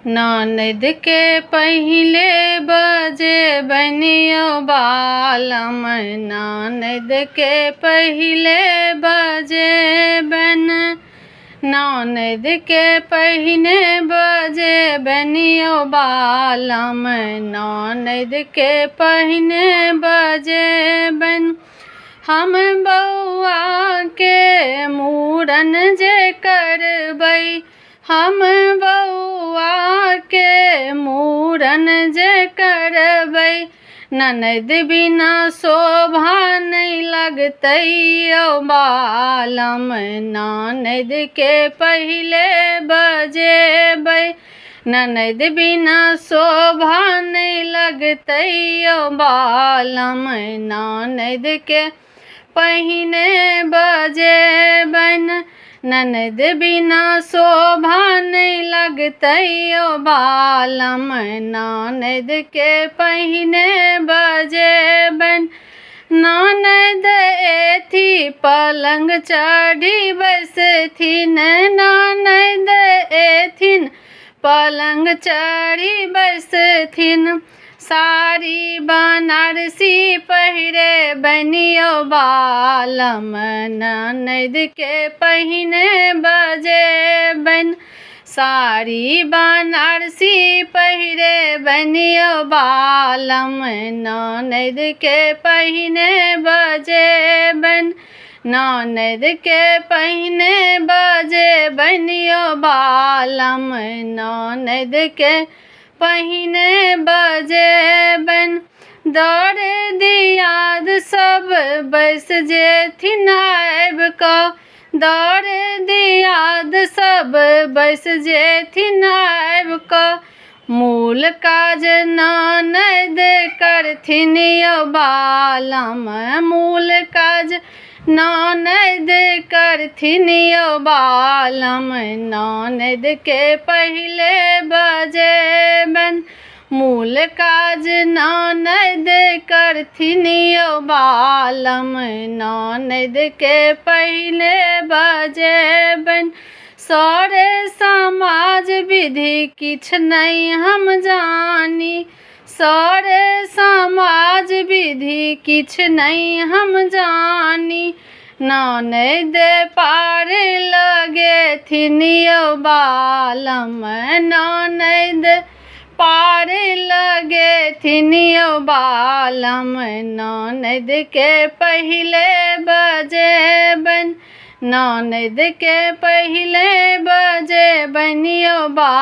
ननद के पहिले बजे बनियो बालम, ननद के पहिले बजे बन, ननद के पहिने बजे बनियो बालम, ननद के पहिने बजे बन। हम बउआ के मूड़न जे करबै, हम बउआ के मूड़न जे करबै, ननद बिना शोभा नहीं लगतै यौ बालम, ननद के पहिले बजेबै, ननद बिना शोभा नहीं लगतै यौ बालम, ननद के पहिने बजेबन, ननद बिना शोभा नहीं लगतै यौ बालम, ननद के पहिने बजेबन। ननद एथी पलंग चढ़ी बैसथिन, ननद एथिन पलंग चढ़ी बैसथिन, साड़ी बनारसी पहिरे बनियो बालम, ननद के पहिने बजेबन, साड़ी बनारसी पहिरे बनियो बालम, ननद के पहिने बजेबन, ननद के पहिने बजे बनियो बालम, ननद के पहिने बजेबन। दर दियाद सब बैस जेथिन आबि कऽ, दर दियाद सब बैस जेथिन आबि कऽ, मूल काज ननद करथिन यौ बालम, मूल काज ननद करथिन यौ बालम, ननद के पहिले बजेबन, मूल काज ननद करथिन यौ बालम, ननद के पहिले बजेबन। सर समाज विधि किछ नहीं हम जानी, सर समाज विधि किछ नहीं हम जानी, ननद पार लगेथिन यौ बालम, ननद पार लगेथिन यौ बालम, ननद के पहिले बजेबन, ननद के पहिले बजेबन यौ बालम।